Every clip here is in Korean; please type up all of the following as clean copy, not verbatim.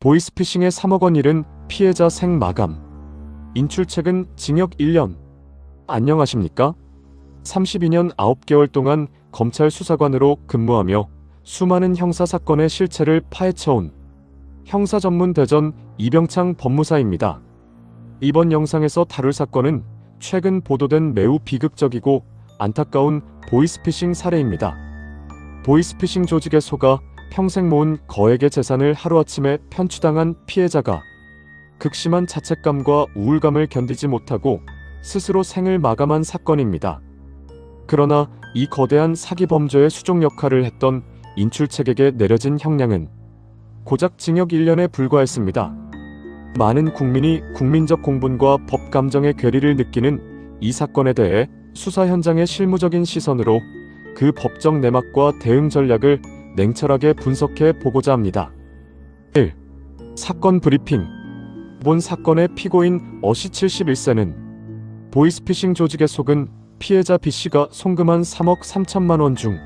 보이스피싱의 3억 원 잃은 피해자 생마감. 인출책은 징역 1년. 안녕하십니까? 32년 9개월 동안 검찰 수사관으로 근무하며 수많은 형사사건의 실체를 파헤쳐온 형사전문대전 이병창 법무사입니다. 이번 영상에서 다룰 사건은 최근 보도된 매우 비극적이고 안타까운 보이스피싱 사례입니다. 보이스피싱 조직에 속아 평생 모은 거액의 재산을 하루아침에 편취당한 피해자가 극심한 자책감과 우울감을 견디지 못하고 스스로 생을 마감한 사건입니다. 그러나 이 거대한 사기 범죄의 수종 역할을 했던 인출책에게 내려진 형량은 고작 징역 1년에 불과했습니다. 많은 국민이 국민적 공분과 법 감정의 괴리를 느끼는 이 사건에 대해 수사 현장의 실무적인 시선으로 그 법적 내막과 대응 전략을 냉철하게 분석해 보고자 합니다. 1. 사건 브리핑. 본 사건의 피고인 어씨 71세는 보이스피싱 조직에 속은 피해자 B씨가 송금한 3억 3천만 원 중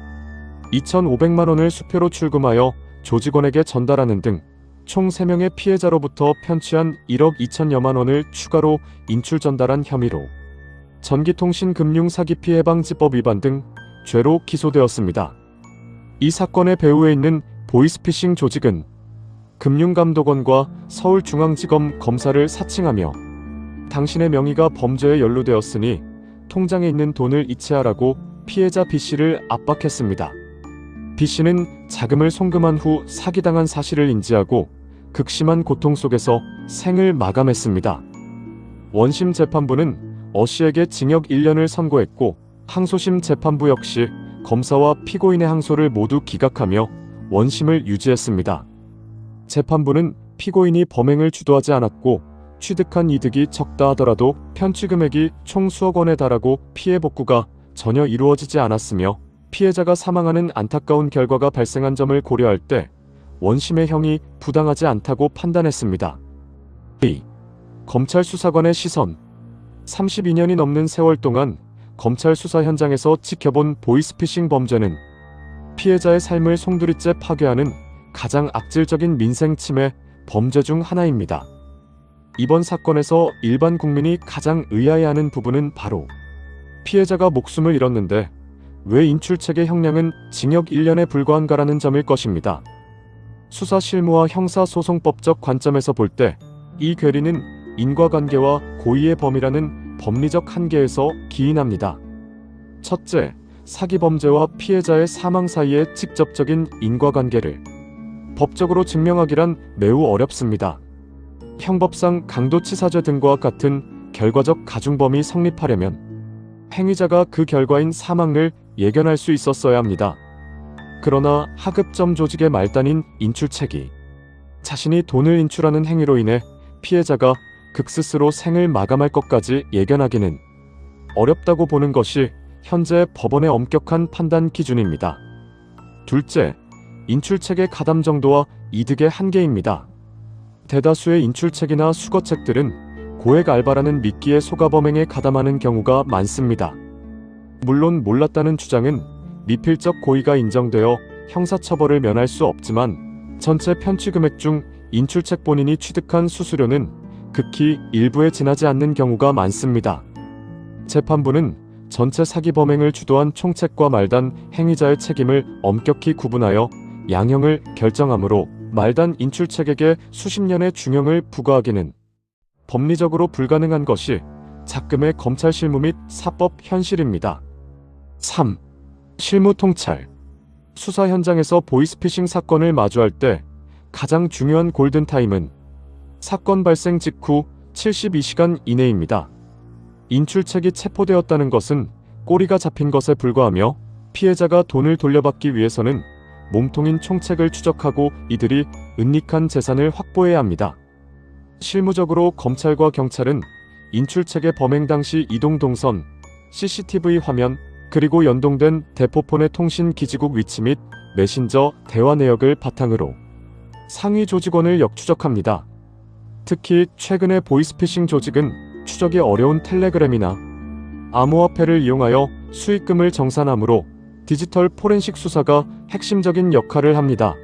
2,500만 원을 수표로 출금하여 조직원에게 전달하는 등 총 3명의 피해자로부터 편취한 1억 2천여만 원을 추가로 인출 전달한 혐의로 전기통신금융사기피해방지법 위반 등 죄로 기소되었습니다. 이 사건의 배후에 있는 보이스피싱 조직은 금융감독원과 서울중앙지검 검사를 사칭하며 당신의 명의가 범죄에 연루되었으니 통장에 있는 돈을 이체하라고 피해자 B씨를 압박했습니다. B씨는 자금을 송금한 후 사기당한 사실을 인지하고 극심한 고통 속에서 생을 마감했습니다. 원심 재판부는 어씨에게 징역 1년을 선고했고 항소심 재판부 역시 검사와 피고인의 항소를 모두 기각하며 원심을 유지했습니다. 재판부는 피고인이 범행을 주도하지 않았고 취득한 이득이 적다 하더라도 편취 금액이 총 수억 원에 달하고 피해 복구가 전혀 이루어지지 않았으며 피해자가 사망하는 안타까운 결과가 발생한 점을 고려할 때 원심의 형이 부당하지 않다고 판단했습니다. 2. 검찰 수사관의 시선. 32년이 넘는 세월 동안 검찰 수사 현장에서 지켜본 보이스피싱 범죄는 피해자의 삶을 송두리째 파괴하는 가장 악질적인 민생 침해 범죄 중 하나입니다. 이번 사건에서 일반 국민이 가장 의아해하는 부분은 바로 피해자가 목숨을 잃었는데 왜 인출책의 형량은 징역 1년에 불과한가라는 점일 것입니다. 수사 실무와 형사소송법적 관점에서 볼 때 이 괴리는 인과관계와 고의의 범위라는 법리적 한계에서 기인합니다. 첫째, 사기 범죄와 피해자의 사망 사이의 직접적인 인과관계를 법적으로 증명하기란 매우 어렵습니다. 형법상 강도치사죄 등과 같은 결과적 가중범이 성립하려면 행위자가 그 결과인 사망을 예견할 수 있었어야 합니다. 그러나 하급점 조직의 말단인 인출책이 자신이 돈을 인출하는 행위로 인해 피해자가 극스스로 생을 마감할 것까지 예견하기는 어렵다고 보는 것이 현재 법원의 엄격한 판단 기준입니다. 둘째, 인출책의 가담 정도와 이득의 한계입니다. 대다수의 인출책이나 수거책들은 고액 알바라는 미끼에 속아 범행에 가담하는 경우가 많습니다. 물론 몰랐다는 주장은 미필적 고의가 인정되어 형사처벌을 면할 수 없지만 전체 편취 금액 중 인출책 본인이 취득한 수수료는 극히 일부에 지나지 않는 경우가 많습니다. 재판부는 전체 사기 범행을 주도한 총책과 말단 행위자의 책임을 엄격히 구분하여 양형을 결정하므로 말단 인출책에게 수십 년의 중형을 부과하기는 법리적으로 불가능한 것이 작금의 검찰 실무 및 사법 현실입니다. 3. 실무 통찰. 수사 현장에서 보이스피싱 사건을 마주할 때 가장 중요한 골든타임은 사건 발생 직후 72시간 이내입니다. 인출책이 체포되었다는 것은 꼬리가 잡힌 것에 불과하며 피해자가 돈을 돌려받기 위해서는 몸통인 총책을 추적하고 이들이 은닉한 재산을 확보해야 합니다. 실무적으로 검찰과 경찰은 인출책의 범행 당시 이동 동선, CCTV 화면, 그리고 연동된 대포폰의 통신 기지국 위치 및 메신저 대화 내역을 바탕으로 상위 조직원을 역추적합니다. 특히 최근의 보이스피싱 조직은 추적이 어려운 텔레그램이나 암호화폐를 이용하여 수익금을 정산하므로 디지털 포렌식 수사가 핵심적인 역할을 합니다.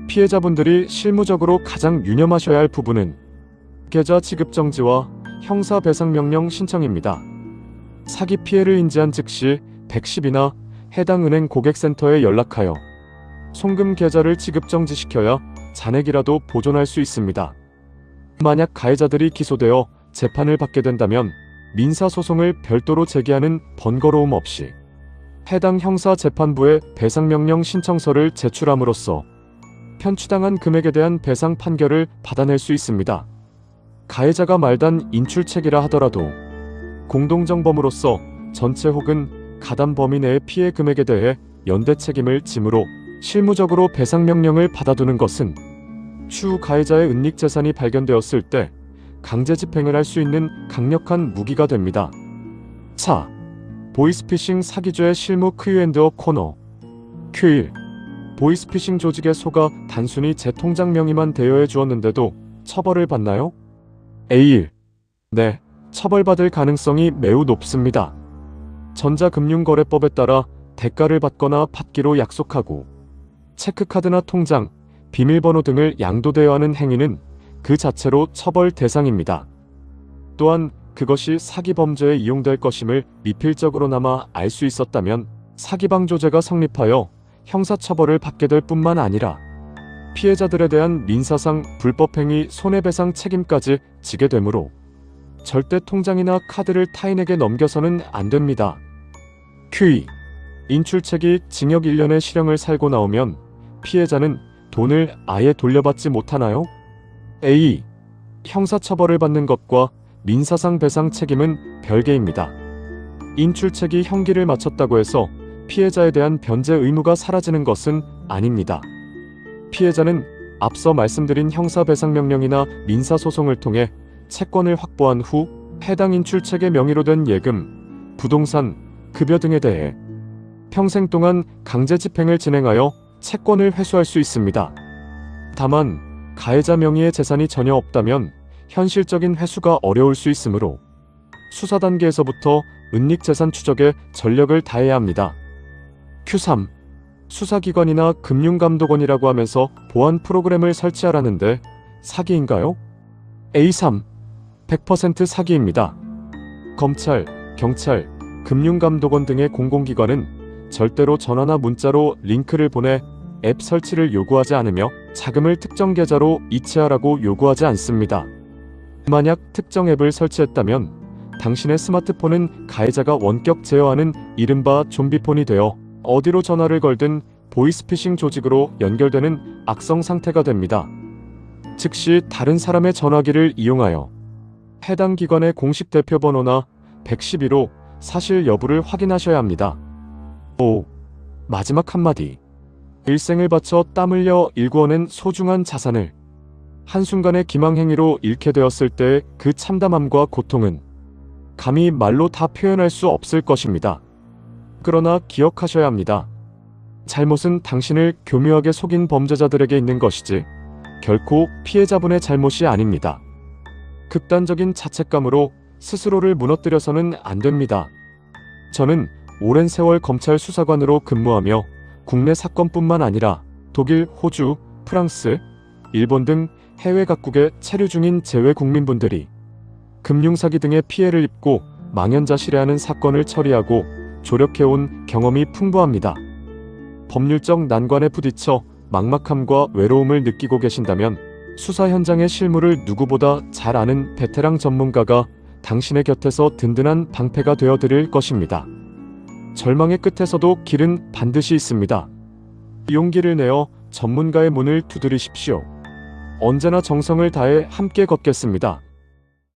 피해자분들이 실무적으로 가장 유념하셔야 할 부분은 계좌 지급 정지와 형사 배상 명령 신청입니다. 사기 피해를 인지한 즉시 110이나 해당 은행 고객센터에 연락하여 송금 계좌를 지급 정지시켜야 잔액이라도 보존할 수 있습니다. 만약 가해자들이 기소되어 재판을 받게 된다면 민사소송을 별도로 제기하는 번거로움 없이 해당 형사재판부에 배상명령 신청서를 제출함으로써 편취당한 금액에 대한 배상 판결을 받아낼 수 있습니다. 가해자가 말단 인출책이라 하더라도 공동정범으로서 전체 혹은 가담 범위 내의 피해 금액에 대해 연대 책임을 지므로 실무적으로 배상명령을 받아두는 것은 추후 가해자의 은닉재산이 발견되었을 때 강제 집행을 할 수 있는 강력한 무기가 됩니다. 4. 보이스피싱 사기죄의 실무 Q&A 코너. Q1. 보이스피싱 조직에 속아 단순히 제 통장 명의만 대여해 주었는데도 처벌을 받나요? A1. 네, 처벌받을 가능성이 매우 높습니다. 전자금융거래법에 따라 대가를 받거나 받기로 약속하고 체크카드나 통장, 비밀번호 등을 양도대여하는 행위는 그 자체로 처벌 대상입니다. 또한 그것이 사기 범죄에 이용될 것임을 미필적으로나마 알 수 있었다면 사기방조죄가 성립하여 형사처벌을 받게 될 뿐만 아니라 피해자들에 대한 민사상 불법행위 손해배상 책임까지 지게 되므로 절대 통장이나 카드를 타인에게 넘겨서는 안 됩니다. Q2. 인출책이 징역 1년의 실형을 살고 나오면 피해자는 돈을 아예 돌려받지 못하나요? A. 형사처벌을 받는 것과 민사상 배상 책임은 별개입니다. 인출책이 형기를 마쳤다고 해서 피해자에 대한 변제 의무가 사라지는 것은 아닙니다. 피해자는 앞서 말씀드린 형사배상명령이나 민사소송을 통해 채권을 확보한 후 해당 인출책의 명의로 된 예금, 부동산, 급여 등에 대해 평생 동안 강제 집행을 진행하여 채권을 회수할 수 있습니다. 다만 가해자 명의의 재산이 전혀 없다면 현실적인 회수가 어려울 수 있으므로 수사 단계에서부터 은닉재산 추적에 전력을 다해야 합니다. Q3. 수사기관이나 금융감독원이라고 하면서 보안 프로그램을 설치하라는데 사기인가요? A3. 100% 사기입니다. 검찰, 경찰, 금융감독원 등의 공공기관은 절대로 전화나 문자로 링크를 보내 앱 설치를 요구하지 않으며 자금을 특정 계좌로 이체하라고 요구하지 않습니다. 만약 특정 앱을 설치했다면 당신의 스마트폰은 가해자가 원격 제어하는 이른바 좀비폰이 되어 어디로 전화를 걸든 보이스피싱 조직으로 연결되는 악성 상태가 됩니다. 즉시 다른 사람의 전화기를 이용하여 해당 기관의 공식 대표번호나 112로 사실 여부를 확인하셔야 합니다. 5. 마지막 한마디. 일생을 바쳐 땀 흘려 일구어낸 소중한 자산을 한순간의 기망행위로 잃게 되었을 때의 그 참담함과 고통은 감히 말로 다 표현할 수 없을 것입니다. 그러나 기억하셔야 합니다. 잘못은 당신을 교묘하게 속인 범죄자들에게 있는 것이지 결코 피해자분의 잘못이 아닙니다. 극단적인 자책감으로 스스로를 무너뜨려서는 안 됩니다. 저는 오랜 세월 검찰 수사관으로 근무하며 국내 사건뿐만 아니라 독일, 호주, 프랑스, 일본 등 해외 각국에 체류 중인 재외 국민분들이 금융사기 등의 피해를 입고 망연자실해하는 사건을 처리하고 조력해온 경험이 풍부합니다. 법률적 난관에 부딪혀 막막함과 외로움을 느끼고 계신다면 수사 현장의 실무를 누구보다 잘 아는 베테랑 전문가가 당신의 곁에서 든든한 방패가 되어드릴 것입니다. 절망의 끝에서도 길은 반드시 있습니다. 용기를 내어 전문가의 문을 두드리십시오. 언제나 정성을 다해 함께 걷겠습니다.